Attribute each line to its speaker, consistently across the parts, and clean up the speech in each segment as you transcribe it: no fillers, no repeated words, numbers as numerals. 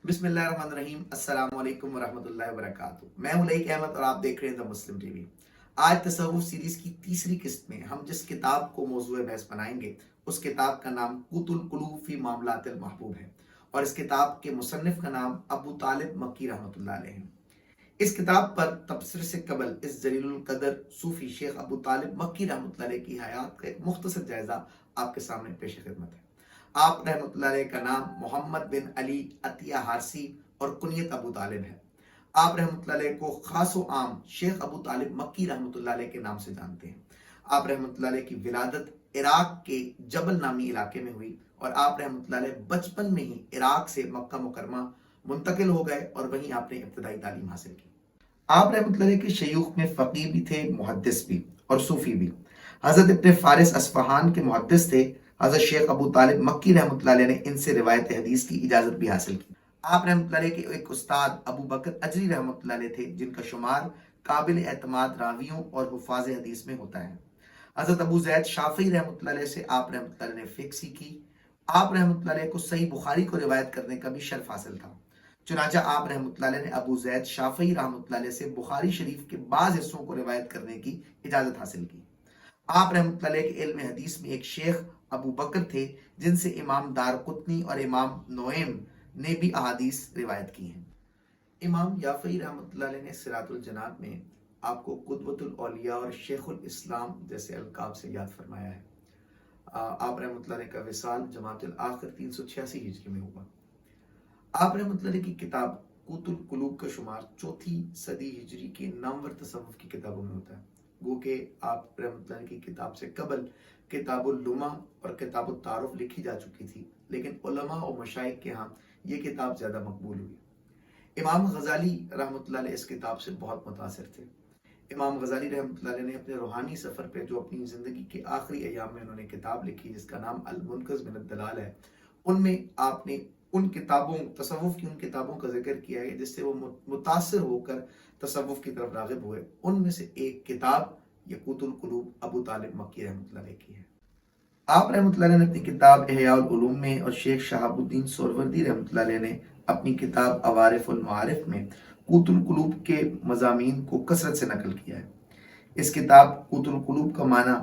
Speaker 1: बिस्मिल्लाहिर्रहमानिर्रहीम। अस्सलाम वालेकुम वरहमतुल्लाहि वबरकातुहू। मैं हूं लईक अहमद और आप देख रहे हैं द मुस्लिम टीवी। आज तसव्वुफ सीरीज की तीसरी किस्त में हम जिस किताब को मौजूए बहस बनाएंगे उस किताब का नाम क़ुतुल क़ुलूब फ़ी मामलातिल महबूब है और इस किताब के मुसन्निफ का नाम अबू तालिब मक्की रहमतुल्लाह अलैह है। इस किताब पर तबसरे से कबल इस जलीलुल कदर सूफी शेख अबू तालिब मक्की रहमतुल्लाह अलैह की हयात का एक मुख्तसर जायजा आपके सामने पेश खिदमत है। आप रहमतुल्लाह अलैह का नाम मोहम्मद बिन अली अतिया हारसी और कुनियत अबू तालिब है। आप रहमतुल्लाह अलैह को खासो आम शेख अबू तालिब मक्की रहमतुल्लाह अलैह के नाम से जानते हैं। आप रहमतुल्लाह अलैह की विलादत इराक के जबल नामी इलाके में हुई और आप रहमतुल्लाह अलैह बचपन में ही इराक से मक्का मुकरमा मुंतकिल हो गए और वहीं आपने इब्तदाई तालीम हासिल की। आप रहमतुल्लाह अलैह के शयूख में फ़कीह भी थे, मुहद्दिस भी और सूफी भी। हज़रत इब्न फारिस अस्फ़हान के मुहद्दिस थे। हज़रत शेख अबू तालिब मक्की रहमतुल्लाह अलैह ने इनसे रिवायत हदीस की इजाज़त भी हासिल की। आप रहमतुल्लाह अलैह के एक उस्ताद अबू बकर अजरी रहमतुल्लाह अलैह थे, जिनका शुमार काबिल एतमाद रावियों और हुफ़ाज़ हदीस में होता है। हज़रत अबू ज़ैद शाफ़ी रहमतुल्लाह अलैह से आप रहमतुल्लाह अलैह ने फ़िक़्ह सीखी। आप रहमतुल्लाह अलैह को सही बुखारी को रिवायत करने का भी शर्फ हासिल था। चुनांचे आप रहमतुल्लाह अलैह ने अबू ज़ैद शाफ़ी रहमतुल्लाह अलैह से बुखारी शरीफ के बाज़ हिस्सों को रिवायत करने की इजाज़त हासिल की। आप रहमतुल्लाह अलैह के इल्म हदीस में एक शेख अबू बकर थे, जिनसे इमाम दारकुतनी और इमाम नोएम ने भी अहादीस रिवायत की हैं। इमाम याफ़ई रहमतुल्लाह अलैह ने सिरातुल जनाब में आपको कुदवतुल औलिया और शेखुल इस्लाम जैसे अलकाब से याद फरमाया है। आप रहमतुल्लाह अलैह का विसाल जमातुल आखिर 386 हिजरी में हुआ। आप रहमतुल्लाह अलैह की किताब क़ुतुल क़ुलूब का शुमार चौथी सदी हिजरी के नामवर तसव्वुफ की किताबों में होता है। गो के आप रहमतुल्लाह अलैह की किताब से कबल किताबुल लुमा और किताबुल तारुफ लिखी जा चुकी थी, लेकिन उलमा और मशाइख के यहाँ ये किताब ज़्यादा मकबूल हुई। इमाम गज़ाली रहमतुल्लाह अलैह इस किताब से बहुत मुतासिर थे। इमाम गज़ाली रहमतुल्लाह अलैह ने अपने रूहानी सफ़र पे जो अपनी ज़िंदगी के आखिरी अय्याम में उन्होंने किताब लिखी जिसका नाम अल मुनक़ज़ मिन अद-दलाल है, उनमें आपने उन किताबों तसव्वुफ की उन किताबों का जिक्र किया है जिससे वो मुतासिर होकर तसव्वुफ की तरफ राग़िब हुए। उनमें से एक किताब ये क़ुतुल क़ुलूब अबू तालिब मक्की रहमतुल्लाह अलैह की है। आप रहमतुल्लाह अलैह ने अपनी किताब इहयाउल उलूम में और शेख शहाबुद्दीन सोहरवर्दी रहमतुल्लाह अलैह ने अपनी किताब अवारिफ़ुल मारिफ़ में क़ुतुल क़ुलूब के मज़ामीन को कसरत से नकल किया है। इस किताब क़ुतुल क़ुलूब का माना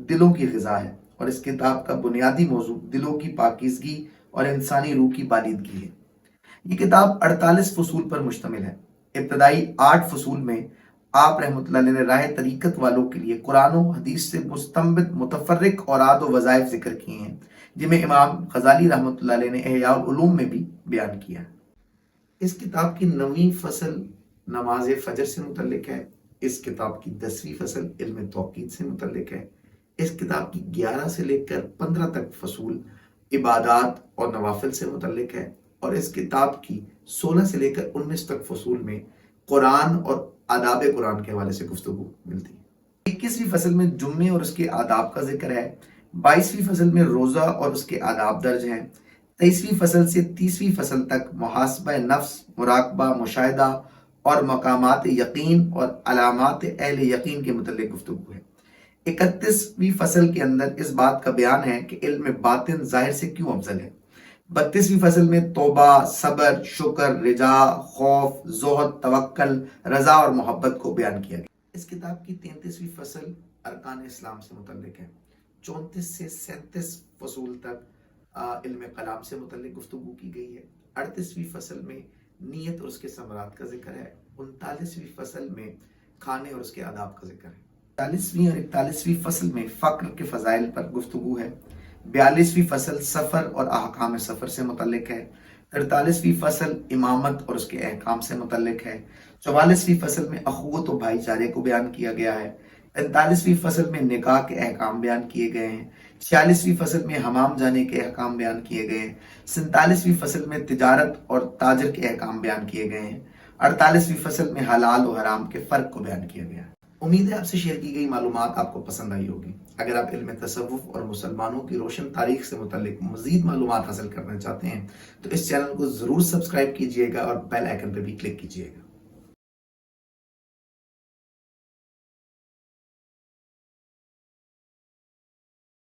Speaker 1: दिलों की ग़िज़ा है और इस किताब का बुनियादी मौजू दिलों की पाकीज़गी और इंसानी रूह की बालिदगी है। ये किताब 48 फसूल पर मुश्तमिल है। इब्तदाई 8 फसूल में आप रहमतुल्लाह अलैह ने राह तरीक़त वालों के लिए कुरान और हदीस से मुस्तंबित मुतफ़र्रिक़ औराद और वज़ाइफ ज़िक्र किए हैं, जिन्हें इमाम गज़ाली रहमतुल्लाह अलैह ने इहयाउल उलूम में भी बयान किया है। इस किताब की 9वीं फसल नमाज फजर से मुतल्लिक है। इस किताब की 10वीं फसल इल्म तौक़ीद से मुतल्लिक है। इस किताब की 11 से लेकर 15 तक फसूल इबादात और नवाफिल से मुतल्लिक है और इस किताब की 16 से लेकर 19 तक फसूल में कुरान और आदाब कुरान के हवाले से गुफ्तगू मिलती है। 21वीं फसल में जुम्मे और उसके आदाब का जिक्र है। 22वीं फसल में रोज़ा और उसके आदाब दर्ज हैं। 23वीं फसल से 30वीं फसल तक मुहासबा नफ्स, मुराकबा, मुशाहिदा और मकामात यकीन और अलामात अहले यकीन के मुतल्लिक गुफ्तगू है। 31वीं फसल के अंदर इस बात का बयान है कि इल्म बातिन ज़ाहिर से क्यों अफजल है। 32वीं फसल में तौबा, सब्र, शुक्र, रिजा, खौफ, ज़ुहद, तवक्कल, रज़ा और मोहब्बत को बयान किया गया। इस किताब की 33वीं फसल अरकान इस्लाम से मुतल्लिक है। 34 से 37 फसूल तक इल्म कलाम से मुतल्लिक गुफ्तगू की गई है। 38वीं फसल में नीयत और उसके समरात का जिक्र है। 39वीं फसल में खाने और उसके आदाब का जिक्र है। 40वीं और 41वीं फसल में फ़क्र के फ़ज़ाइल पर गुफ्तगू है। 42वीं फसल सफ़र और अहकाम सफ़र से मुतल्लिक है। 43वीं फसल इमामत और उसके अहकाम से मुतल्लिक है। 44वीं फसल में अख़ुवत और भाईचारे को बयान किया गया है। 45वीं फसल में निकाह के अहकाम बयान किए गए हैं। 46वीं फसल में हमाम जाने के अहकाम बयान किए गए हैं। 47वीं फसल में तिजारत और ताजर के अहकाम बयान किए गए हैं। 48वीं फसल में हलाल और हराम के फ़र्क को बयान किया गया है। उम्मीद है आपसे शेयर की गई मालूमात आपको पसंद आई होगी। अगर आप इल्म तसव्वुफ और मुसलमानों की रोशन तारीख से मुतल्लिक मज़ीद मालूमात हासिल करना चाहते हैं तो इस चैनल को ज़रूर सब्सक्राइब कीजिएगा और बेल आइकन पर भी क्लिक कीजिएगा।